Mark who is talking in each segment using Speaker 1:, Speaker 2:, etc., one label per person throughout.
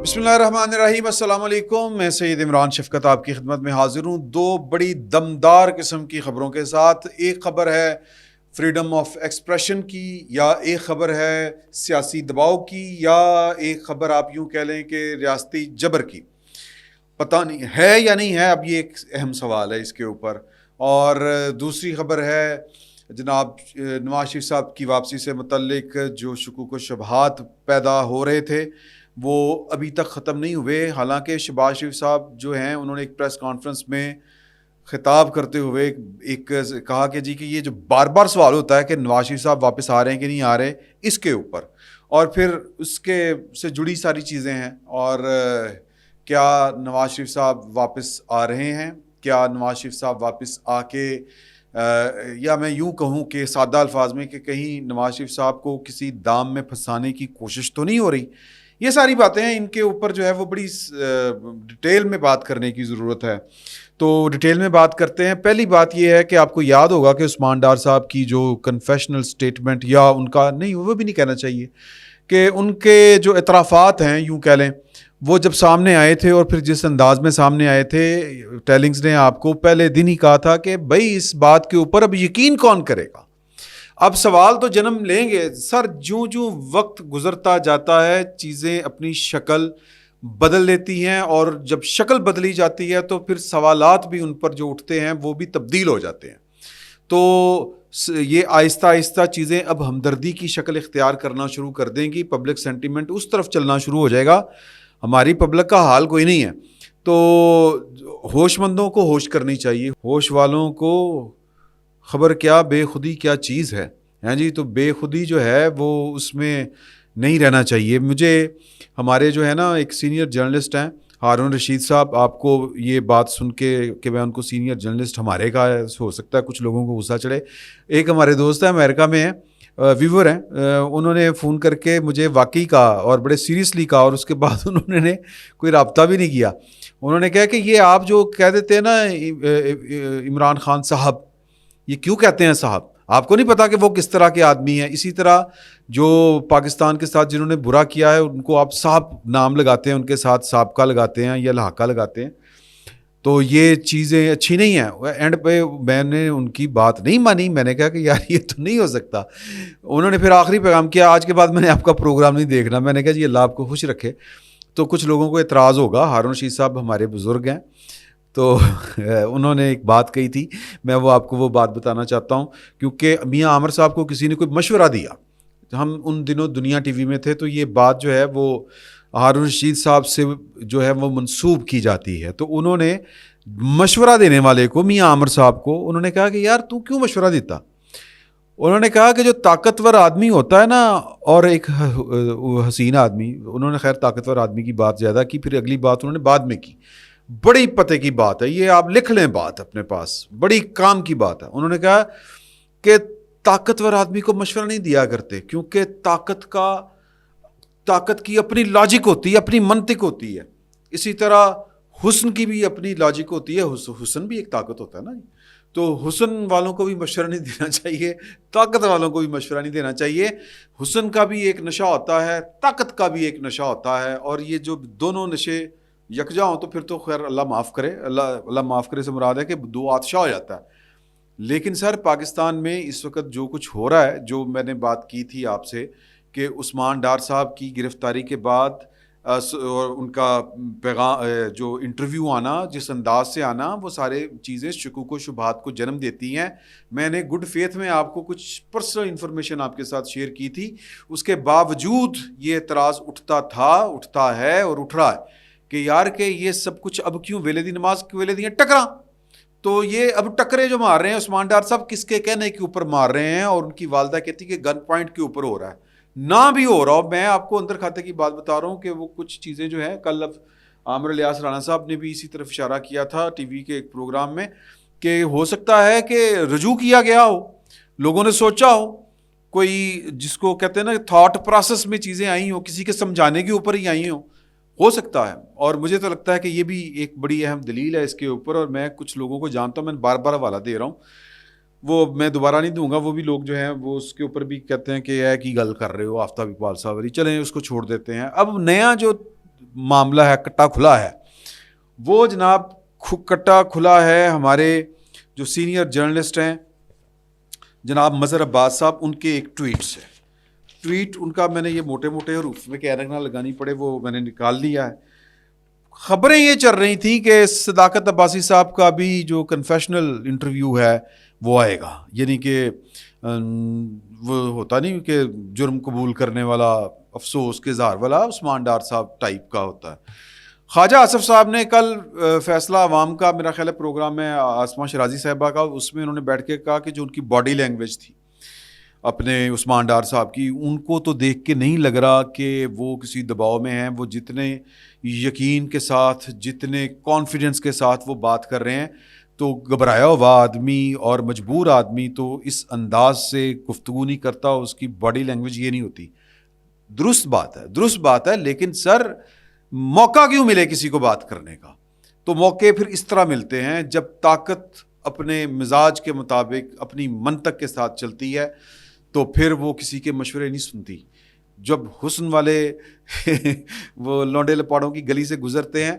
Speaker 1: बिस्मिल्लाहिर्रहमानिर्रहीम, अस्सलाम वालेकुम। मैं सैयद इमरान शफकत आपकी खिदमत में हाजिर हूँ दो बड़ी दमदार किस्म की ख़बरों के साथ। एक ख़बर है फ्रीडम ऑफ एक्सप्रेशन की, या एक ख़बर है सियासी दबाव की, या एक ख़बर आप यूँ कह लें कि रियासती जबर की। पता नहीं है या नहीं है, अब ये एक अहम सवाल है इसके ऊपर। और दूसरी ख़बर है जनाब नवाज शरीफ साहब की वापसी से मुतल्लिक जो शुकूक व शुबहात पैदा हो रहे थे वो अभी तक ख़त्म नहीं हुए। हालांकि शहबाज शरीफ साहब जो हैं उन्होंने एक प्रेस कॉन्फ्रेंस में ख़िताब करते हुए एक कहा कि जी कि ये जो बार बार सवाल होता है कि नवाज शरीफ साहब वापस आ रहे हैं कि नहीं आ रहे, इसके ऊपर और फिर उसके से जुड़ी सारी चीज़ें हैं। और क्या नवाज शरीफ साहब वापस आ रहे हैं, क्या नवाज शरीफ साहब वापस आके या मैं यूँ कहूँ कि सादा अल्फाज में कि कहीं नवाज शरीफ साहब को किसी दाम में फंसाने की कोशिश तो नहीं हो रही। ये सारी बातें हैं, इनके ऊपर जो है वो बड़ी डिटेल में बात करने की ज़रूरत है। तो डिटेल में बात करते हैं। पहली बात ये है कि आपको याद होगा कि उस्मान डार साहब की जो कन्फेशनल स्टेटमेंट, या उनका नहीं, वो भी नहीं कहना चाहिए, कि उनके जो इतराफ़ात हैं यूँ कह लें, वो जब सामने आए थे और फिर जिस अंदाज में सामने आए थे, टेलिंग्स ने आपको पहले दिन ही कहा था कि भाई इस बात के ऊपर अब यकीन कौन करेगा। अब सवाल तो जन्म लेंगे सर, ज्यों ज्यों वक्त गुजरता जाता है चीज़ें अपनी शक्ल बदल लेती हैं, और जब शक्ल बदली जाती है तो फिर सवालात भी उन पर जो उठते हैं वो भी तब्दील हो जाते हैं। तो ये आहिस्ता आहिस्ता चीज़ें अब हमदर्दी की शक्ल इख्तियार करना शुरू कर देंगी, पब्लिक सेंटीमेंट उस तरफ चलना शुरू हो जाएगा। हमारी पब्लिक का हाल कोई नहीं है। तो होशमंदों को होश करनी चाहिए, होश वालों को ख़बर क्या बेखुदी क्या चीज़ है जी। तो बेखुदी जो है वो उसमें नहीं रहना चाहिए। मुझे हमारे जो है ना एक सीनियर जर्नलिस्ट हैं हारून रशीद साहब, आपको ये बात सुन के कि मैं उनको सीनियर जर्नलिस्ट हमारे का हो सकता है कुछ लोगों को गुस्सा चढ़े। एक हमारे दोस्त हैं अमेरिका में हैं, व्यूवर हैं, उन्होंने फ़ोन करके मुझे वाकई कहा और बड़े सीरियसली कहा, और उसके बाद उन्होंने कोई रब्ता भी नहीं किया। उन्होंने कहा कि ये आप जो कह देते हैं ना इमरान खान साहब, ये क्यों कहते हैं साहब? आपको नहीं पता कि वो किस तरह के आदमी हैं? इसी तरह जो पाकिस्तान के साथ जिन्होंने बुरा किया है उनको आप साहब नाम लगाते हैं, उनके साथ साबका लगाते हैं या लहाका लगाते हैं। तो ये चीज़ें अच्छी नहीं हैं। एंड पे मैंने उनकी बात नहीं मानी, मैंने कहा कि यार ये तो नहीं हो सकता। उन्होंने फिर आखिरी पैगाम किया, आज के बाद मैंने आपका प्रोग्राम नहीं देखना। मैंने कहा जी अल्लाह आपको खुश रखे। तो कुछ लोगों को एतराज़ होगा, हारून रशीद साहब हमारे बुज़ुर्ग हैं, तो उन्होंने एक बात कही थी, मैं वो आपको वो बात बताना चाहता हूँ। क्योंकि मियाँ आमिर साहब को किसी ने कोई मशवरा दिया, हम उन दिनों दुनिया टीवी में थे, तो ये बात जो है वो हारून रशीद साहब से जो है वो मंसूब की जाती है। तो उन्होंने मशवरा देने वाले को, मियाँ आमिर साहब को, उन्होंने कहा कि यार तू क्यों मशवरा देता। उन्होंने कहा कि जो ताकतवर आदमी होता है ना, और एक हसीन आदमी, उन्होंने खैर ताकतवर आदमी की बात ज़्यादा की, फिर अगली बात उन्होंने बाद में की, बड़ी पते की बात है ये, आप लिख लें बात अपने पास, बड़ी काम की बात है। उन्होंने कहा कि ताकतवर आदमी को मशवरा नहीं दिया करते, क्योंकि ताकत की अपनी लॉजिक होती है, अपनी मंतिक होती है। इसी तरह हुस्न की भी अपनी लॉजिक होती है, हुस्न भी एक ताकत होता है ना। तो हुस्न वालों को भी मशवरा नहीं देना चाहिए, ताकत वालों को भी मशवरा नहीं देना चाहिए। हुस्न का भी एक नशा होता है, ताकत का भी एक नशा होता है, और ये जो दोनों नशे यकजा हो तो फिर तो खैर अल्लाह माफ़ करे। अल्लाह माफ़ करे से मुराद है कि दो आतशा हो जाता है। लेकिन सर पाकिस्तान में इस वक्त जो कुछ हो रहा है, जो मैंने बात की थी आपसे कि उस्मान डार साहब की गिरफ़्तारी के बाद और उनका पैगाम जो इंटरव्यू आना, जिस अंदाज से आना, वो सारे चीज़ें शकूक व शुबहात को जन्म देती हैं। मैंने गुड फेथ में आपको कुछ पर्सनल इन्फॉर्मेशन आपके साथ शेयर की थी, उसके बावजूद ये एतराज़ उठता था, उठता है और उठ रहा है कि यार के ये सब कुछ अब क्यों वेले दी नमाज के वेले दी टकरा। तो ये अब टकरे जो मार रहे हैं उस्मान डार साहब, किसके कहने के ऊपर मार रहे हैं? और उनकी वालदा कहती कि गन पॉइंट के ऊपर हो रहा है, ना भी हो रहा हो। मैं आपको अंदर खाते की बात बता रहा हूँ कि वो कुछ चीज़ें जो है, कल अब आमिर इलियास राणा साहब ने भी इसी तरफ इशारा किया था टीवी के एक प्रोग्राम में, कि हो सकता है कि रजू किया गया हो, लोगों ने सोचा हो, कोई जिसको कहते हैं ना थॉट प्रोसेस में चीज़ें आई हो, किसी के समझाने के ऊपर ही आई हो सकता है। और मुझे तो लगता है कि ये भी एक बड़ी अहम दलील है इसके ऊपर। और मैं कुछ लोगों को जानता हूँ, मैं बार बार हवाला दे रहा हूँ, वो मैं दोबारा नहीं दूंगा। वो भी लोग जो हैं वो उसके ऊपर भी कहते हैं कि यह की गल कर रहे हो आफ्ताब इकबाल साहब, चलें उसको छोड़ देते हैं। अब नया जो معاملہ ہے کٹا کھلا ہے. وہ جناب کٹا کھلا ہے ہمارے جو سینئر جرنلسٹ ہیں جناب مظہر عباس صاحب، ان کے ایک ٹویٹ سے. ٹویٹ ان کا میں نے یہ موٹے موٹے حروف میں کہ نہ لگانی پڑے وہ میں نے نکال لیا ہے. خبریں یہ چل رہی تھیں کہ صداقت عباسی صاحب کا بھی جو کنفیشنل انٹرویو ہے وہ آئے گا، یعنی کہ وہ ہوتا نہیں کہ جرم قبول کرنے والا افسوس کے اظہار والا عثمان ڈار صاحب ٹائپ کا ہوتا ہے. خواجہ آصف صاحب نے کل فیصلہ عوام کا میرا خیال ہے پروگرام ہے آسماں شرازی صاحبہ کا، اس میں انہوں نے بیٹھ کے کہا کہ جو ان کی باڈی لینگویج تھی اپنے عثمان ڈار صاحب کی، ان کو تو دیکھ کے نہیں لگ رہا کہ وہ کسی دباؤ میں ہیں. وہ جتنے یقین کے ساتھ جتنے کانفیڈنس کے ساتھ وہ بات کر رہے ہیں، تو گھبرایا ہوا آدمی اور مجبور آدمی تو اس انداز سے گفتگو نہیں کرتا، اس کی باڈی لینگویج یہ نہیں ہوتی. درست بات ہے لیکن سر موقع کیوں ملے کسی کو بات کرنے کا؟ تو موقع پھر اس طرح ملتے ہیں جب طاقت اپنے مزاج کے مطابق اپنی منطق کے ساتھ چلتی ہے تو پھر وہ کسی کے مشورے نہیں سنتی. جب حسن والے وہ لونڈے لپاڑوں کی گلی سے گزرتے ہیں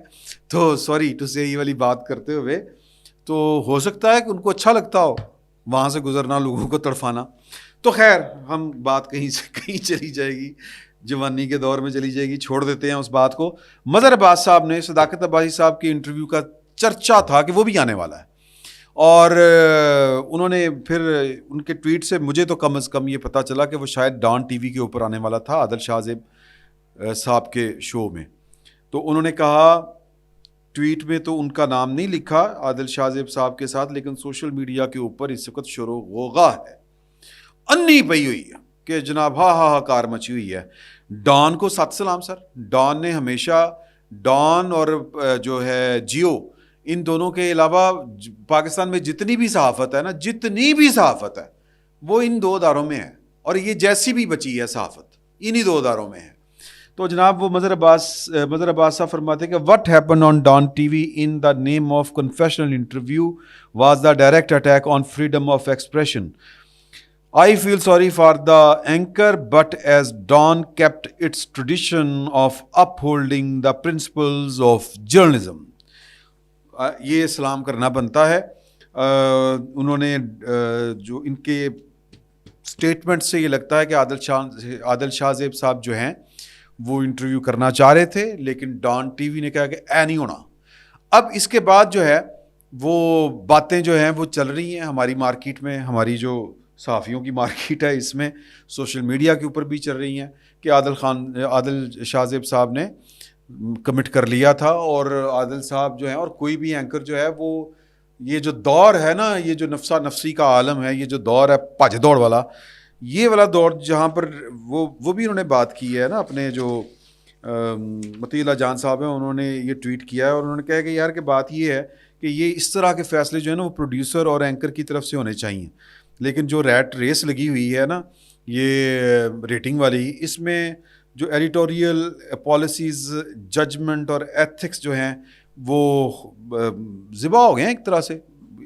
Speaker 1: تو سوری ٹو سے یہ والی بات کرتے ہوئے تو ہو سکتا ہے کہ ان کو اچھا لگتا ہو وہاں سے گزرنا، لوگوں کو تڑفانا. تو خیر ہم بات کہیں سے کہیں چلی جائے گی، جوانی کے دور میں چلی جائے گی، چھوڑ دیتے ہیں اس بات کو. مظہر عباس صاحب نے صداقت عباسی صاحب کے انٹرویو کا چرچا تھا کہ وہ بھی آنے والا ہے، اور انہوں نے پھر ان کے ٹویٹ سے مجھے تو کم از کم یہ پتہ چلا کہ وہ شاید ڈان ٹی وی کے اوپر آنے والا تھا عادل شاہ زیب صاحب کے شو میں. تو انہوں نے کہا ٹویٹ میں تو ان کا نام نہیں لکھا عادل شاہ زیب صاحب کے ساتھ، لیکن سوشل میڈیا کے اوپر اس وقت شور و غوغا ہے، انی پئی ہوئی ہے کہ جناب ہا کار مچی ہوئی ہے. ڈان کو سات سلام سر. ڈان نے ہمیشہ ڈان اور جو ہے جیو، ان دونوں کے علاوہ پاکستان میں جتنی بھی صحافت ہے وہ ان دو اداروں میں ہے، اور یہ جیسی بھی بچی ہے صحافت انہی دو اداروں میں ہے. تو جناب وہ مظہر عباس صاحب فرماتے ہیں کہ what happened on Dawn TV in the name of confessional interview was the direct attack on freedom of expression. I feel sorry for the anchor, but as Dawn kept its tradition of upholding the principles of journalism. یہ سلام کرنا بنتا ہے. انہوں نے جو ان کے statement سے یہ لگتا ہے کہ عادل شاہ زیب صاحب جو ہیں وہ انٹرویو کرنا چاہ رہے تھے، لیکن ڈان ٹی وی نے کہا کہ اے نہیں ہونا. اب اس کے بعد جو ہے وہ باتیں جو ہیں وہ چل رہی ہیں ہماری مارکیٹ میں، ہماری جو صحافیوں کی مارکیٹ ہے اس میں، سوشل میڈیا کے اوپر بھی چل رہی ہیں کہ عادل شاہ زیب صاحب نے کمٹ کر لیا تھا، اور عادل صاحب جو ہیں اور کوئی بھی اینکر جو ہے وہ یہ جو دور ہے نا، یہ جو نفسا نفسی کا عالم ہے، یہ جو دور ہے بھاج دوڑ والا، یہ والا دور جہاں پر وہ بھی انہوں نے بات کی ہے نا. اپنے جو مطیع اللہ جان صاحب ہیں انہوں نے یہ ٹویٹ کیا ہے اور انہوں نے کہا کہ یار کہ بات یہ ہے کہ یہ اس طرح کے فیصلے جو ہیں نا وہ پروڈیوسر اور اینکر کی طرف سے ہونے چاہیے، لیکن جو ریٹ ریس لگی ہوئی ہے نا یہ ریٹنگ والی، اس میں جو ایڈیٹوریل پالیسیز، ججمنٹ اور ایتھکس جو ہیں وہ ذبح ہو گئے ہیں ایک طرح سے.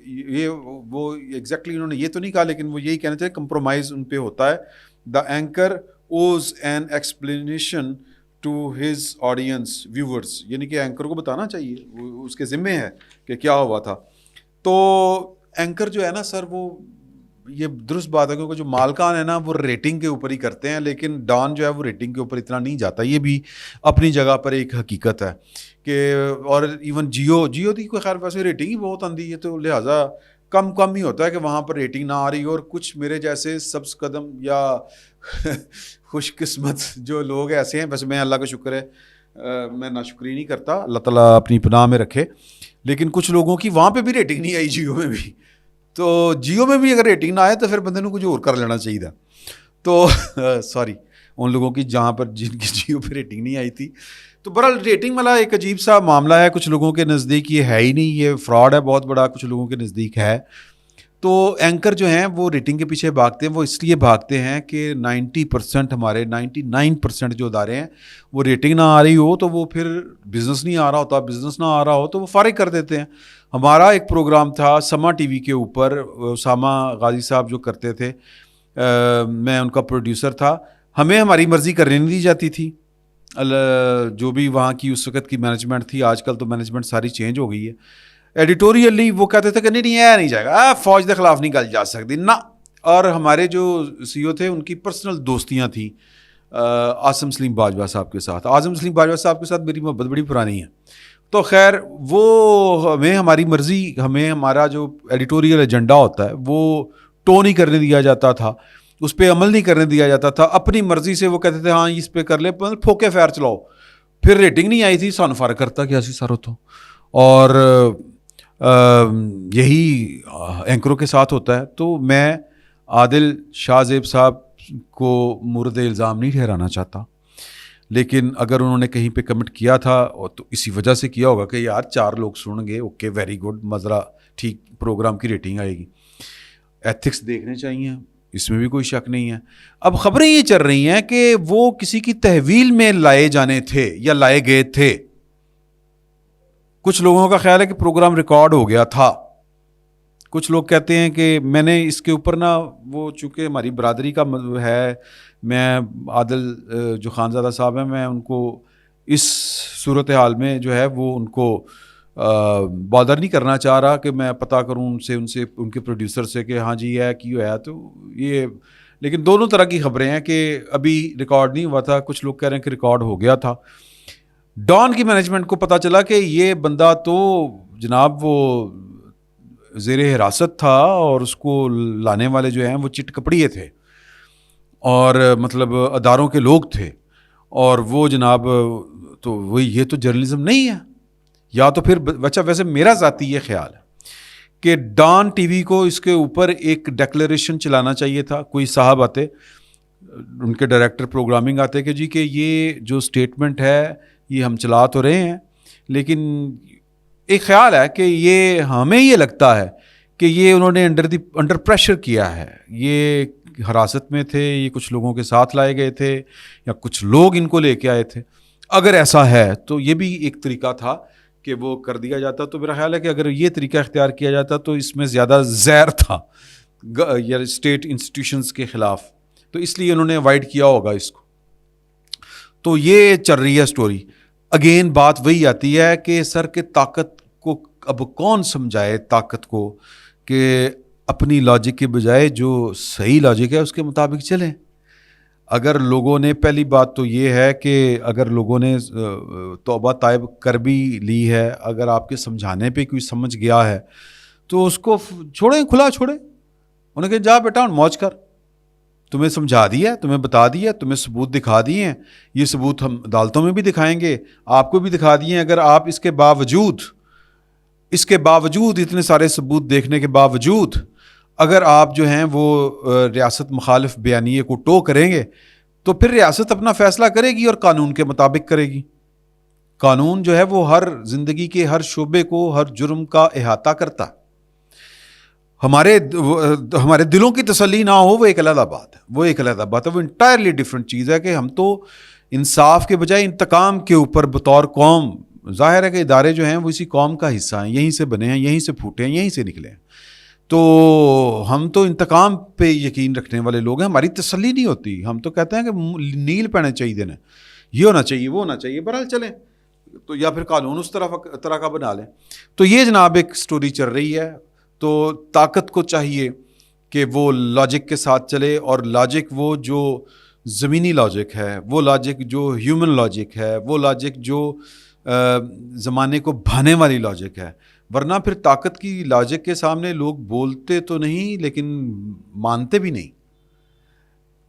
Speaker 1: یہ وہ ایگزیکٹلی انہوں نے یہ تو نہیں کہا، لیکن وہ یہی کہنا چاہتے ہیں کمپرومائز ان پہ ہوتا ہے. The anchor owes an explanation to his audience viewers, یعنی کہ اینکر کو بتانا چاہیے، اس کے ذمے ہے کہ کیا ہوا تھا. تو اینکر جو ہے نا سر وہ یہ درست بات ہے کیونکہ جو مالکان ہے نا وہ ریٹنگ کے اوپر ہی کرتے ہیں، لیکن ڈان جو ہے وہ ریٹنگ کے اوپر اتنا نہیں جاتا. یہ بھی اپنی جگہ پر ایک حقیقت ہے کہ اور ایون جیو دی کوئی خیر ویسے ریٹنگ ہی بہت آندی ہے، تو لہٰذا کم ہی ہوتا ہے کہ وہاں پر ریٹنگ نہ آ رہی ہو. اور کچھ میرے جیسے سبز قدم یا خوش قسمت جو لوگ ایسے ہیں، ویسے میں اللہ کا شکر ہے میں ناشکری نہیں کرتا، اللہ تعالیٰ اپنی پناہ میں رکھے، لیکن کچھ لوگوں کی وہاں پہ بھی ریٹنگ نہیں آئی جیو میں بھی. تو جیو میں بھی اگر ریٹنگ نہ آئے تو پھر بندے کو کچھ اور کر لینا چاہیے تھا. تو سوری ان لوگوں کی جہاں پر جن کی جیو پہ ریٹنگ نہیں آئی تھی. تو برحال ریٹنگ والا ایک عجیب سا معاملہ ہے. کچھ لوگوں کے نزدیک یہ ہے ہی نہیں، یہ فراڈ ہے بہت بڑا، کچھ لوگوں کے نزدیک ہے. تو اینکر جو ہیں وہ ریٹنگ کے پیچھے بھاگتے ہیں. وہ اس لیے بھاگتے ہیں کہ 90% ہمارے 99% جو ادارے ہیں وہ ریٹنگ نہ آ رہی ہو تو وہ پھر بزنس نہیں آ رہا ہوتا، بزنس نہ آ رہا ہو تو وہ فارغ کر دیتے ہیں. ہمارا ایک پروگرام تھا سما ٹی وی کے اوپر، اسامہ غازی صاحب جو کرتے تھے، میں ان کا پروڈیوسر تھا. ہمیں ہماری مرضی کرنے نہیں دی جاتی تھی. جو بھی وہاں کی اس وقت کی مینجمنٹ تھی، آج کل تو مینجمنٹ ساری چینج ہو گئی ہے، ایڈیٹوریلی وہ کہتے تھے کہ نہیں نہیں جائے گا، فوج کے خلاف نہیں گل جا سکتی نہ. اور ہمارے جو سی او تھے ان کی پرسنل دوستیاں تھیں عاصم سلیم باجوہ صاحب کے ساتھ. اعظم سلیم باجوہ صاحب کے ساتھ میری محبت بڑی پرانی ہے. تو خیر وہ ہمیں ہماری مرضی، ہمیں ہمارا جو ایڈیٹوریل ایجنڈا ہوتا ہے وہ ٹو نہیں کرنے دیا جاتا تھا، اس پہ عمل نہیں کرنے دیا جاتا تھا. اپنی مرضی سے وہ کہتے تھے ہاں اس پہ کر لیں، پھوکے فیر چلاؤ. پھر ریٹنگ نہیں آئی تھی، سانو فرق کرتا کہ ایسی سر تو. اور یہی اینکروں کے ساتھ ہوتا ہے. تو میں عادل شاہ زیب صاحب کو مورد الزام نہیں ٹھہرانا چاہتا، لیکن اگر انہوں نے کہیں پہ کمنٹ کیا تھا تو اسی وجہ سے کیا ہوگا کہ یار 4 لوگ سنیں گے، اوکے ویری گڈ، مزرا ٹھیک، پروگرام کی ریٹنگ آئے گی. ایتھکس دیکھنے چاہیے، اس میں بھی کوئی شک نہیں ہے. اب خبریں یہ چل رہی ہیں کہ وہ کسی کی تحویل میں لائے جانے تھے یا لائے گئے تھے. کچھ لوگوں کا خیال ہے کہ پروگرام ریکارڈ ہو گیا تھا. کچھ لوگ کہتے ہیں کہ میں نے اس کے اوپر نا، وہ چونکہ ہماری برادری کا ہے، میں عادل جو خانزادہ صاحب ہیں، میں ان کو اس صورتحال میں جو ہے وہ ان کو بادر نہیں کرنا چاہ رہا کہ میں پتہ کروں ان سے ان کے پروڈیوسر سے کہ ہاں جی ہے کیوں ہے. تو یہ لیکن دونوں طرح کی خبریں ہیں کہ ابھی ریکارڈ نہیں ہوا تھا، کچھ لوگ کہہ رہے ہیں کہ ریکارڈ ہو گیا تھا. ڈان کی مینجمنٹ کو پتہ چلا کہ یہ بندہ تو جناب وہ زیر حراست تھا اور اس کو لانے والے جو ہیں وہ چٹ کپڑیے تھے اور مطلب اداروں کے لوگ تھے. اور وہ جناب تو وہی، یہ تو جرنلزم نہیں ہے. یا تو پھر بچہ، ویسے میرا ذاتی یہ خیال ہے کہ ڈان ٹی وی کو اس کے اوپر ایک ڈیکلیریشن چلانا چاہیے تھا. کوئی صاحب آتے، ان کے ڈائریکٹر پروگرامنگ آتے کہ جی کہ یہ جو سٹیٹمنٹ ہے یہ ہم چلا تو رہے ہیں، لیکن ایک خیال ہے کہ یہ ہمیں یہ لگتا ہے کہ یہ انہوں نے انڈر پریشر کیا ہے، یہ حراست میں تھے، یہ کچھ لوگوں کے ساتھ لائے گئے تھے یا کچھ لوگ ان کو لے کے آئے تھے. اگر ایسا ہے تو یہ بھی ایک طریقہ تھا کہ وہ کر دیا جاتا. تو میرا خیال ہے کہ اگر یہ طریقہ اختیار کیا جاتا تو اس میں زیادہ زہر تھا یا اسٹیٹ انسٹیٹیوشنز کے خلاف، تو اس لیے انہوں نے اوائڈ کیا ہوگا اس کو. تو یہ چل رہی ہے سٹوری. اگین بات وہی آتی ہے کہ سر کے طاقت کو اب کون سمجھائے، طاقت کو کہ اپنی لاجک کے بجائے جو صحیح لاجک ہے اس کے مطابق چلیں. اگر لوگوں نے، پہلی بات تو یہ ہے کہ اگر لوگوں نے توبہ طائب کر بھی لی ہے، اگر آپ کے سمجھانے پہ کوئی سمجھ گیا ہے تو اس کو چھوڑیں، کھلا چھوڑیں. انہیں کہ جا بیٹا موج کر، تمہیں سمجھا دیا، تمہیں بتا دیا، تمہیں ثبوت دکھا دیے ہیں. یہ ثبوت ہم عدالتوں میں بھی دکھائیں گے، آپ کو بھی دکھا دیے ہیں. اگر آپ اس کے باوجود اتنے سارے ثبوت دیکھنے کے باوجود اگر آپ جو ہیں وہ ریاست مخالف بیانیے کو ٹو کریں گے تو پھر ریاست اپنا فیصلہ کرے گی اور قانون کے مطابق کرے گی. قانون جو ہے وہ ہر زندگی کے ہر شعبے کو، ہر جرم کا احاطہ کرتا ہے. ہمارے دلوں کی تسلی نہ ہو وہ ایک علیحدہ بات ہے، وہ انٹائرلی ڈفرینٹ چیز ہے کہ ہم تو انصاف کے بجائے انتقام کے اوپر بطور قوم، ظاہر ہے کہ ادارے جو ہیں وہ اسی قوم کا حصہ ہیں، یہیں سے بنے ہیں، یہیں سے پھوٹے ہیں، یہیں سے نکلے ہیں. تو ہم تو انتقام پہ یقین رکھنے والے لوگ ہیں، ہماری تسلی نہیں ہوتی. ہم تو کہتے ہیں کہ نیل پہنے چاہیے دینا، یہ ہونا چاہیے، وہ ہونا چاہیے، بہرحال چلیں تو، یا پھر قانون اس طرح کا بنا لیں. تو یہ جناب ایک سٹوری چل رہی ہے. تو طاقت کو چاہیے کہ وہ لاجک کے ساتھ چلے، اور لاجک وہ جو زمینی لاجک ہے، وہ لاجک جو ہیومن لاجک ہے، وہ لاجک جو زمانے کو بھانے والی لاجک ہے. ورنہ پھر طاقت کی لاجک کے سامنے لوگ بولتے تو نہیں لیکن مانتے بھی نہیں.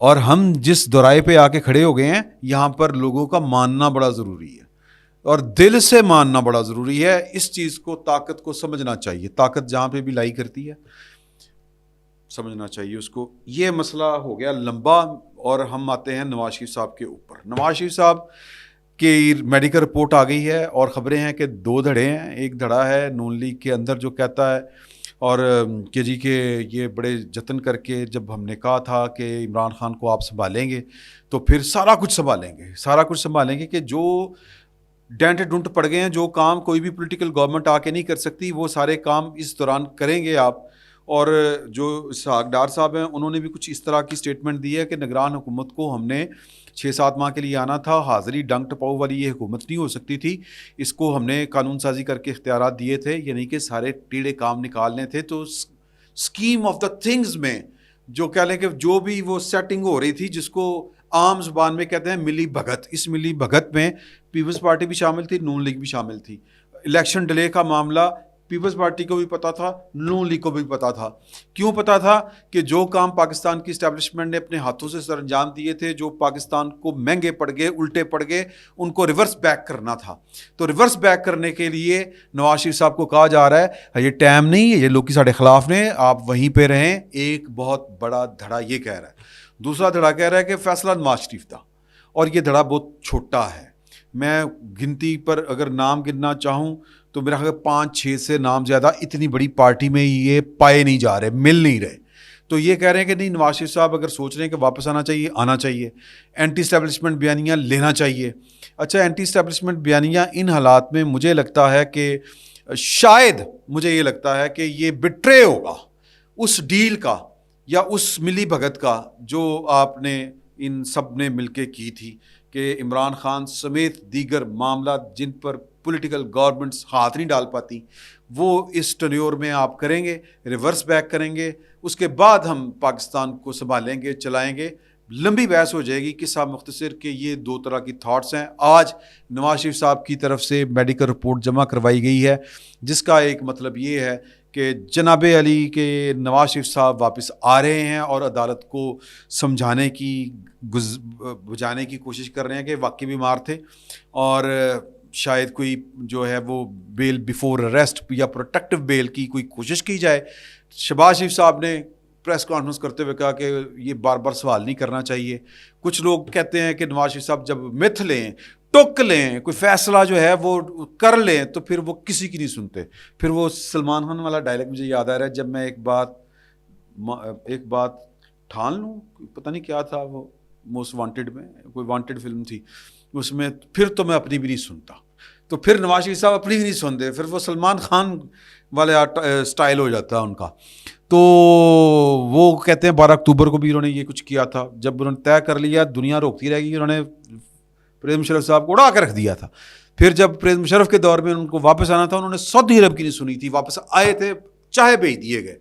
Speaker 1: اور ہم جس دورائے پہ آ کے کھڑے ہو گئے ہیں یہاں پر لوگوں کا ماننا بڑا ضروری ہے اور دل سے ماننا بڑا ضروری ہے. اس چیز کو، طاقت کو سمجھنا چاہیے. طاقت جہاں پہ بھی لائی کرتی ہے سمجھنا چاہیے اس کو. یہ مسئلہ ہو گیا لمبا، اور ہم آتے ہیں نواز شریف صاحب کے اوپر. نواز شریف صاحب کی میڈیکل رپورٹ آ گئی ہے اور خبریں ہیں کہ 2 دھڑے ہیں. ایک دھڑا ہے نون لیگ کے اندر جو کہتا ہے اور کہ جی کہ یہ بڑے جتن کر کے جب ہم نے کہا تھا کہ عمران خان کو آپ سنبھالیں گے تو پھر سارا کچھ سنبھالیں گے کہ جو ڈینٹ ڈنٹ پڑ گئے ہیں، جو کام کوئی بھی پولیٹیکل گورنمنٹ آ کے نہیں کر سکتی، وہ سارے کام اس دوران کریں گے آپ. اور جو اسحاق ڈار صاحب ہیں انہوں نے بھی کچھ اس طرح کی سٹیٹمنٹ دی ہے کہ نگران حکومت کو ہم نے 6-7 माह के लिए आना था। हाज़िरी डंग टपाऊ वाली ये हुकूमत नहीं हो सकती थी। इसको हमने कानून साज़ी करके इख्तियारात दिए थे, यानी कि सारे टीड़े काम निकालने थे। तो स्कीम ऑफ द थिंग्स में जो कह लें कि जो भी वो सेटिंग हो रही थी, जिसको आम ज़ुबान में कहते हैं मिली भगत, इस मिली भगत में पीपल्स पार्टी भी शामिल थी, नून लीग भी शामिल थी। इलेक्शन डिले का मामला पीपल्स पार्टी को भी पता था, नून लीग को भी पता था। क्यों पता था? कि जो काम पाकिस्तान की इस्टेब्लिशमेंट ने अपने हाथों से सर अंजाम दिए थे, जो पाकिस्तान को महंगे पड़ गए, उल्टे पड़ गए, उनको रिवर्स बैक करना था। तो रिवर्स बैक करने के लिए नवाज शरीफ साहब को कहा जा रहा है ये टाइम नहीं है, ये लोग साढ़े खिलाफ ने, आप वहीं पे रहें। एक बहुत बड़ा धड़ा ये कह रहा है। दूसरा धड़ा कह रहा है कि फैसला नवाज शरीफ था, और ये धड़ा बहुत छोटा है। मैं गिनती पर अगर नाम गिनना चाहूँ तो मेरा ख्याल 5-6 से नाम ज़्यादा इतनी बड़ी पार्टी में ये पाए नहीं जा रहे, मिल नहीं रहे। तो ये कह रहे हैं कि नहीं, नवाज शरीफ साहब अगर सोच रहे हैं कि वापस आना चाहिए, आना चाहिए, एंटी इस्टेब्लिशमेंट बयानियाँ लेना चाहिए। अच्छा, एंटी इस्टेब्लिशमेंट बयानियाँ इन हालात में मुझे लगता है कि शायद मुझे ये लगता है कि ये बिट्रे होगा उस डील का या उस मिली भगत का जो आपने इन सब ने मिलके की थी, कि इमरान खान समेत दीगर मामला जिन पर पॉलिटिकल गवर्नमेंट्स हाथ नहीं डाल पाती, वो इस टन्योर में आप करेंगे, रिवर्स बैक करेंगे, उसके बाद हम पाकिस्तान को संभालेंगे, चलाएंगे। लंबी बहस हो जाएगी। किस्सा मुख्तसर के ये दो तरह की थाट्स हैं। आज नवाज शरीफ साहब की तरफ से मेडिकल रिपोर्ट जमा करवाई गई है, जिसका एक मतलब ये है कि जनाब अली के नवाज शरीफ साहब वापस आ रहे हैं और अदालत को समझाने की बुझाने की कोशिश कर रहे हैं कि वाकई बीमार थे, और शायद कोई जो है वो बेल बिफोर अरेस्ट या प्रोटेक्टिव बेल की कोई कोशिश की जाए। शहबाज शरीफ साहब ने प्रेस कॉन्फ्रेंस करते हुए कहा कि ये बार बार सवाल नहीं करना चाहिए। कुछ लोग कहते हैं कि नवाज शरीफ साहब जब मिथ लें, टुक लें, कोई फैसला जो है वो कर लें, तो फिर वो किसी की नहीं सुनते। फिर वो सलमान खान वाला डायलॉग मुझे याद आ रहा है, जब मैं एक बात ठान लूँ, पता नहीं क्या था वो, मोस्ट वांटेड में कोई वांटेड फिल्म थी, उसमें फिर तो मैं अपनी भी नहीं सुनता। तो फिर नवाज शरीफ साहब अपनी भी नहीं सुनते, फिर वो सलमान खान वाले स्टाइल हो जाता है उनका। तो वो कहते हैं 12 अक्टूबर को भी उन्होंने ये कुछ किया था, जब उन्होंने तय कर लिया दुनिया रोकती रहेगी, उन्होंने परवेज़ मुशर्रफ साहब को उड़ा कर रख दिया था। फिर जब परवेज़ मुशर्रफ के दौर में उनको वापस आना था, उन्होंने सऊदी अरब की नहीं सुनी थी, वापस आए थे, चाहे भेज दिए गए।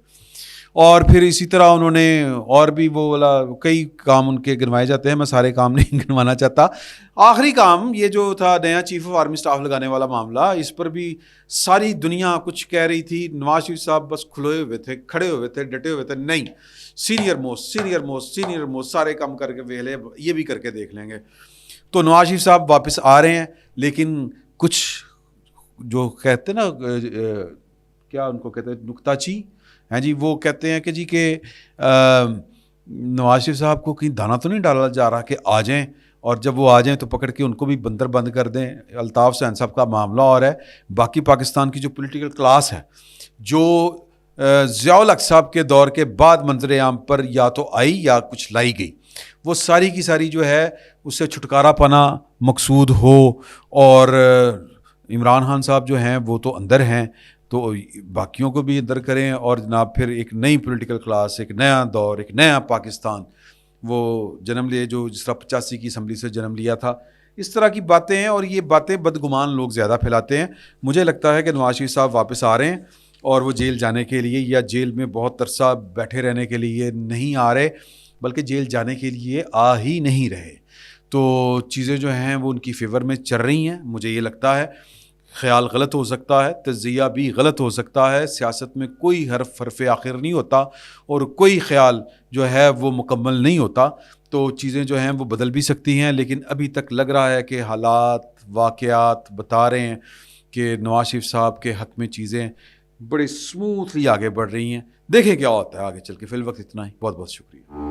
Speaker 1: और फिर इसी तरह उन्होंने और भी वो वाला कई काम उनके गिनवाए जाते हैं, मैं सारे काम नहीं गिनवाना चाहता। आखिरी काम ये जो था नया चीफ ऑफ आर्मी स्टाफ लगाने वाला मामला, इस पर भी सारी दुनिया कुछ कह रही थी। नवाज शरीफ साहब बस खुलोए हुए थे, खड़े हुए थे, डटे हुए थे, नहीं, सीनियर मोस्ट सारे काम करके वेले ये भी करके देख लेंगे। तो नवाज शरीफ साहब वापस आ रहे हैं, लेकिन कुछ जो कहते हैं ना, क्या उनको कहते हैं, नुक्ताची हैं जी, वो कहते हैं कि जी के नवाज शरीफ साहब को कहीं दाना तो नहीं डाला जा रहा कि आ जाएं, और जब वो आ जाएं तो पकड़ के उनको भी बंदर बंद कर दें। अल्ताफ़ हुसैन साहब का मामला और है, बाकी पाकिस्तान की जो पॉलिटिकल क्लास है, जो ज़ियाउल हक साहब के दौर के बाद मंजर आम पर या तो आई या कुछ लाई गई, वो सारी की सारी जो है उससे छुटकारा पाना मकसूद हो। और इमरान खान साहब जो हैं वो तो अंदर हैं, तो बाकियों को भी अंदर करें, और जनाब फिर एक नई पॉलिटिकल क्लास, एक नया दौर, एक नया पाकिस्तान वो जन्म लिए, जो जिस तरह 85 की असम्बली से जन्म लिया था। इस तरह की बातें हैं, और ये बातें बदगुमान लोग ज़्यादा फैलाते हैं। मुझे लगता है कि नवाज शरीफ साहब वापस आ रहे हैं, और वो जेल जाने के लिए या जेल में बहुत अरसा बैठे रहने के लिए नहीं आ रहे, बल्कि जेल जाने के लिए आ ही नहीं रहे। तो चीज़ें जो हैं वो उनकी फेवर में चल रही हैं, मुझे ये लगता है। ख्याल गलत हो सकता है, तज़िया भी गलत हो सकता है। सियासत में कोई हरफ आखिर नहीं होता, और कोई ख्याल जो है वो मुकम्मल नहीं होता। तो चीज़ें जो हैं वो बदल भी सकती हैं, लेकिन अभी तक लग रहा है कि हालात वाक़यात बता रहे हैं कि नवाज शरीफ साहब के हक़ में चीज़ें बड़ी स्मूथली आगे बढ़ रही हैं। देखें क्या होता है आगे चल के। फ़िल वक्त इतना ही, बहुत बहुत शुक्रिया।